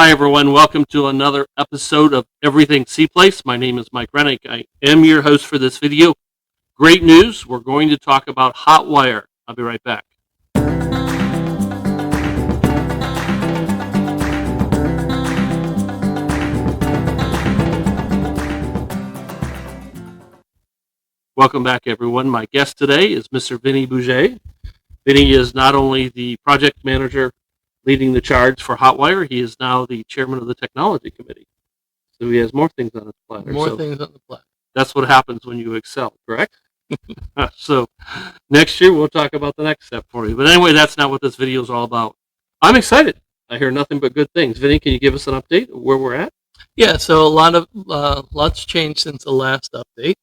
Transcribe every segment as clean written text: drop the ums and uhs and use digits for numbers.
Hi, everyone. Welcome to another episode of Everything C-Place. My name is Mike Renick. I am your host for this video. Great news. We're going to talk about Hotwire. I'll be right back. Welcome back, everyone. My guest today is Mr. Vinnie Bugge. Vinnie is not only the project manager leading the charge for Hotwire, he is now the chairman of the technology committee. So he has more things on his platter. More things on the platter. That's what happens when you excel, correct? So next year we'll talk about the next step for you. But anyway, that's not what this video is all about. I'm excited. I hear nothing but good things. Vinny, can you give us an update of where we're at? Yeah, so lots changed since the last update.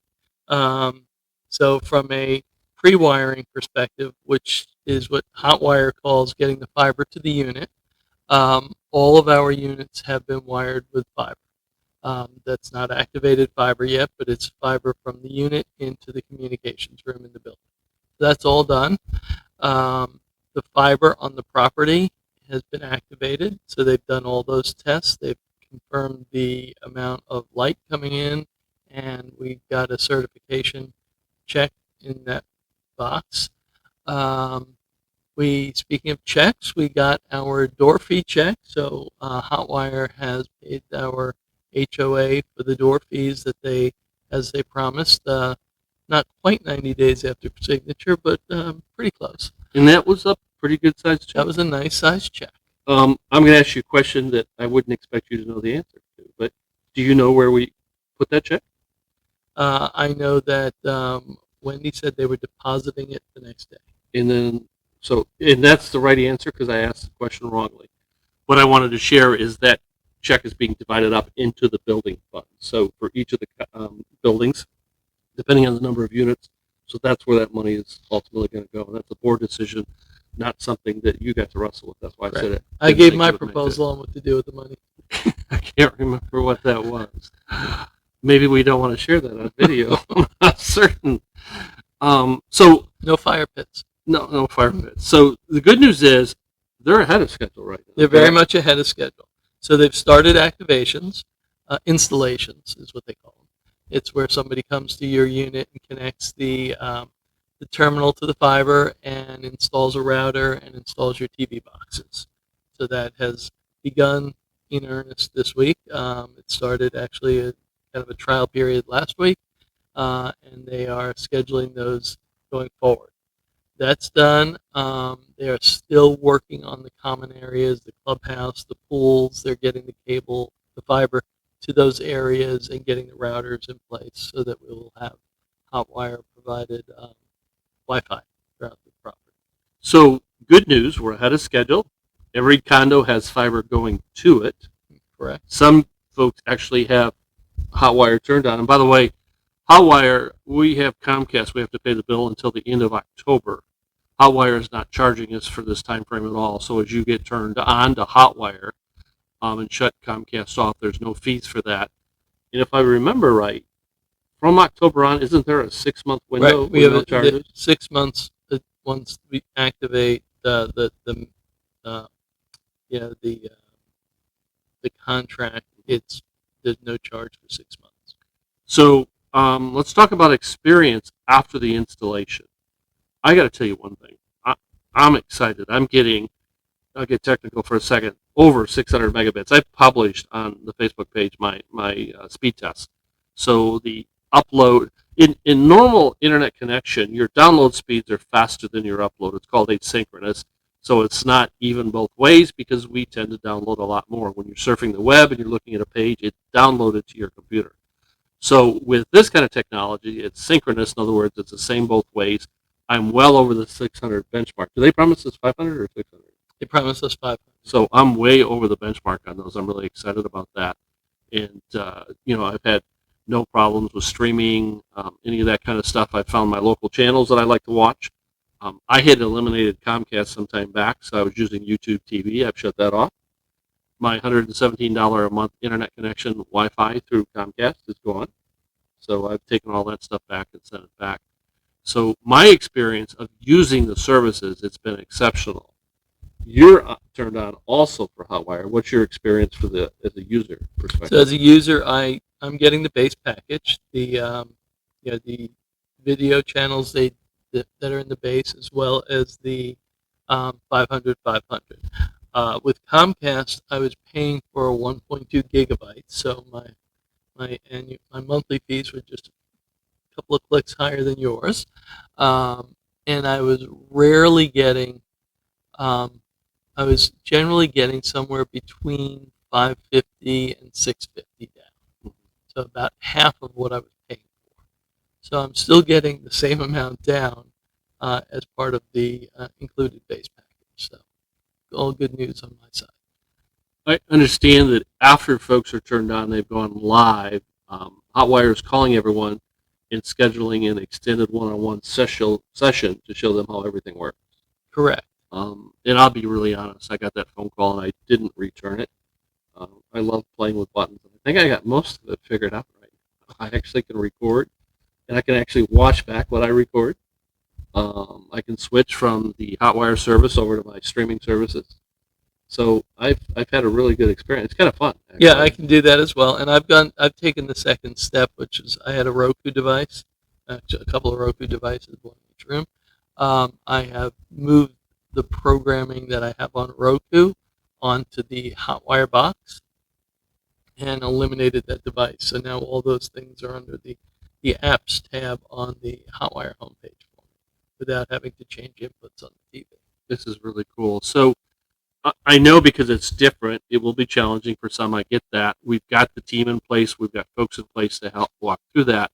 So from a pre-wiring perspective, which is what Hotwire calls getting the fiber to the unit, all of our units have been wired with fiber. That's not activated fiber yet, but it's fiber from the unit into the communications room in the building. So that's all done. The fiber on the property has been activated, so they've done all those tests. They've confirmed the amount of light coming in, and we got a certification check in that box. Speaking of checks, we got our door fee check. So Hotwire has paid our HOA for the door fees that as they promised, not quite 90 days after signature, but pretty close. And that was a pretty good sized check. That was a nice sized check. I'm going to ask you a question that I wouldn't expect you to know the answer to, but do you know where we put that check? I know that Wendy said they were depositing it the next day. And that's the right answer because I asked the question wrongly. What I wanted to share is that check is being divided up into the building fund. So for each of the buildings, depending on the number of units, so that's where that money is ultimately going to go. And that's a board decision, not something that you got to wrestle with. That's why I said it. I gave my proposal on what to do with the money. I can't remember what that was. Maybe we don't want to share that on video. I'm not certain. So no fire pits. No fire pits. So the good news is they're ahead of schedule right now. They're very much ahead of schedule. So they've started activations, installations is what they call them. It's where somebody comes to your unit and connects the terminal to the fiber and installs a router and installs your TV boxes. So that has begun in earnest this week. It started actually kind of a trial period last week, and they are scheduling those going forward. That's done. They are still working on the common areas, the clubhouse, the pools. They're getting the cable, the fiber to those areas and getting the routers in place so that we will have Hotwire provided Wi-Fi throughout the property. So good news, we're ahead of schedule. Every condo has fiber going to it. Correct. Some folks actually have Hotwire turned on. And by the way, Hotwire, we have Comcast. We have to pay the bill until the end of October. Hotwire is not charging us for this time frame at all. So as you get turned on to Hotwire and shut Comcast off, there's no fees for that. And if I remember right, from October on, isn't there a 6-month window? Right. We have 6 months once we activate the contract. There's no charge for 6 months. So let's talk about experience after the installation. I got to tell you one thing. I'm excited. I'll get technical for a second, over 600 megabits. I published on the Facebook page my speed test. So the upload, in normal internet connection, your download speeds are faster than your upload. It's called asynchronous. So it's not even both ways because we tend to download a lot more. When you're surfing the web and you're looking at a page, it's downloaded to your computer. So with this kind of technology, it's synchronous. In other words, it's the same both ways. I'm well over the 600 benchmark. Do they promise us 500 or 600? They promised us 500. So I'm way over the benchmark on those. I'm really excited about that. And, I've had no problems with streaming, any of that kind of stuff. I found my local channels that I like to watch. I had eliminated Comcast some time back, so I was using YouTube TV. I've shut that off. My $117 a month internet connection Wi-Fi through Comcast is gone. So I've taken all that stuff back and sent it back. So my experience of using the services, it's been exceptional. you're turned on also for Hotwire. What's your experience for the as a user perspective? So as a user, I'm getting the base package, the video channels that are in the base, as well as the 500. With Comcast, I was paying for 1.2 gigabytes, so my monthly fees were just a couple of clicks higher than yours, and um, I was generally getting somewhere between 550 and 650 down, so about half of what I was paying for. So I'm still getting the same amount down as part of the included base package. So all good news on my side. I understand that after folks are turned on, they've gone live. Hotwire is calling everyone and scheduling an extended one-on-one session to show them how everything works. Correct. And I'll be really honest, I got that phone call and I didn't return it. I love playing with buttons. I think I got most of it figured out right. I actually can record, and I can actually watch back what I record. I can switch from the Hotwire service over to my streaming services. So I've had a really good experience. It's kind of fun. Actually. Yeah, I can do that as well. And I've taken the second step, which is I had a Roku device, actually a couple of Roku devices, one in each room. I have moved the programming that I have on Roku onto the Hotwire box and eliminated that device. So now all those things are under the apps tab on the Hotwire homepage for me without having to change inputs on the TV. This is really cool. So I know because it's different, it will be challenging for some. I get that. We've got the team in place. We've got folks in place to help walk through that.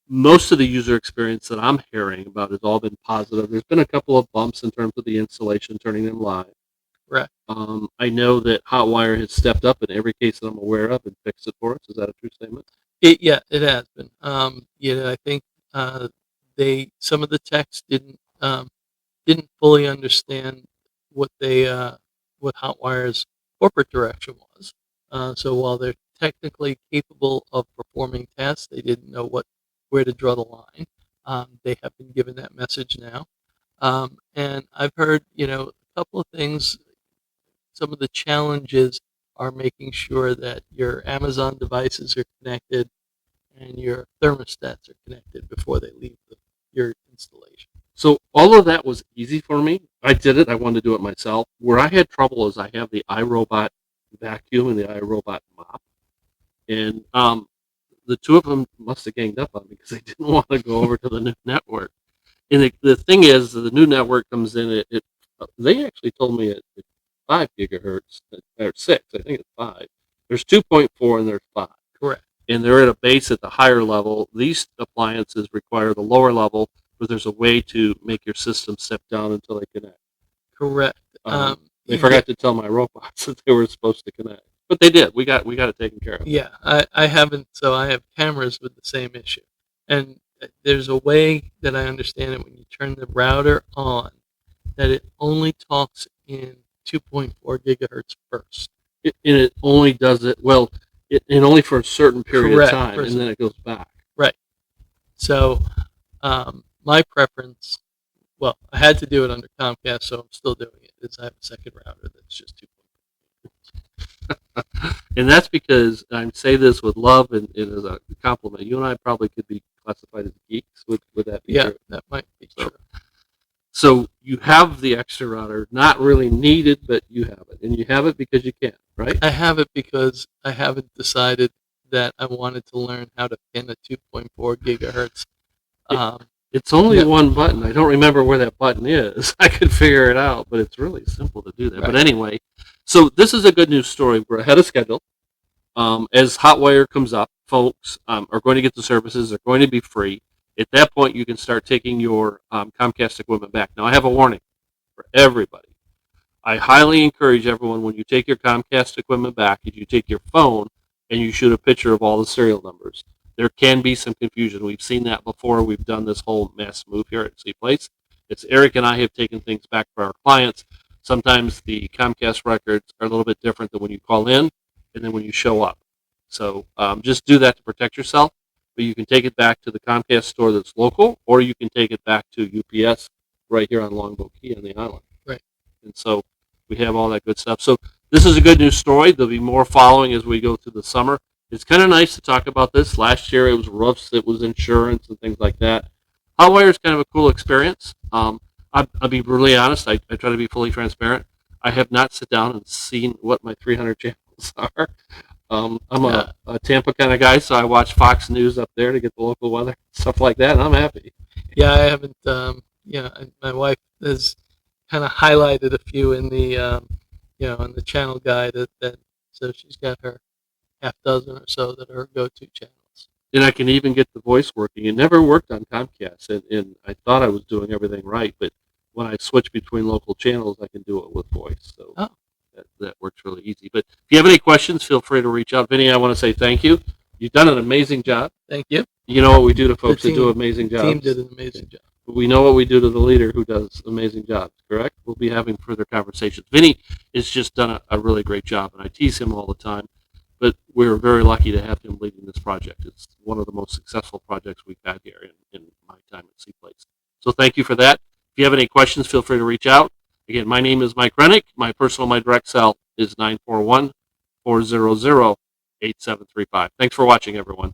Most of the user experience that I'm hearing about has all been positive. There's been a couple of bumps in terms of the installation, turning them live. Right. I know that Hotwire has stepped up in every case that I'm aware of and fixed it for us. Is that a true statement? It has been. I think some of the techs didn't fully understand what what Hotwire's corporate direction was. So while they're technically capable of performing tests, they didn't know where to draw the line. They have been given that message now, and I've heard a couple of things. Some of the challenges are making sure that your Amazon devices are connected and your thermostats are connected before they leave your installation. So all of that was easy for me. I did it. I wanted to do it myself. Where I had trouble is I have the iRobot vacuum and the iRobot mop, and the two of them must have ganged up on me because they didn't want to go over to the new network. And the thing is, the new network comes in. They actually told me at 5 gigahertz or 6. I think it's 5. There's 2.4 and there's 5. Correct. And they're at a base at the higher level. These appliances require the lower level, but there's a way to make your system step down until they connect. Correct. They forgot to tell my robots that they were supposed to connect, but they did. We got it taken care of. Yeah, I haven't. So I have cameras with the same issue, and there's a way that I understand it when you turn the router on that it only talks in 2.4 gigahertz first. And it only does it well. And only for a certain period Correct. of time, and then it goes back. Right. So my preference, well, I had to do it under Comcast, so I'm still doing it, is I have a second router that's just 2.4. And that's because I say this with love and as a compliment. You and I probably could be classified as geeks. Would that be true? Yeah, that might be true. So you have the extra router, not really needed, but you have it. And you have it because you can, right? I have it because I haven't decided that I wanted to learn how to pin a 2.4 gigahertz. It's only one button. I don't remember where that button is. I could figure it out, but it's really simple to do that. Right. But anyway, so this is a good news story. We're ahead of schedule. As Hotwire comes up, folks are going to get the services. They're going to be free. At that point, you can start taking your Comcast equipment back. Now, I have a warning for everybody. I highly encourage everyone, when you take your Comcast equipment back, if you take your phone and you shoot a picture of all the serial numbers. There can be some confusion. We've seen that before. We've done this whole mass move here at C Place. It's Eric and I have taken things back for our clients. Sometimes the Comcast records are a little bit different than when you call in and then when you show up. So just do that to protect yourself. But you can take it back to the Comcast store that's local, or you can take it back to UPS right here on Longboat Key on the island. Right. And so we have all that good stuff. So this is a good news story. There'll be more following as we go through the summer. It's kind of nice to talk about this. Last year it was roofs, it was insurance and things like that. Hotwire is kind of a cool experience. I'll be really honest. I try to be fully transparent. I have not sit down and seen what my 300 channels are. I'm a Tampa kind of guy, so I watch Fox News up there to get the local weather, stuff like that, and I'm happy. Yeah, I haven't. My wife has kind of highlighted a few in the in the channel guide so she's got her half dozen or so that are her go-to channels. And I can even get the voice working. It never worked on Comcast, and I thought I was doing everything right, but when I switch between local channels, I can do it with voice. So that works really easy. But if you have any questions, feel free to reach out. Vinny, I want to say thank you. You've done an amazing job. Thank you. You know what we do to folks that do amazing jobs. The team did an amazing job. We know what we do to the leader who does amazing jobs, correct? We'll be having further conversations. Vinny has just done a really great job, and I tease him all the time. But we're very lucky to have him leading this project. It's one of the most successful projects we've had here in my time at Seaplace. So thank you for that. If you have any questions, feel free to reach out. Again, my name is Mike Renick. My direct cell is 941-400-8735. Thanks for watching, everyone.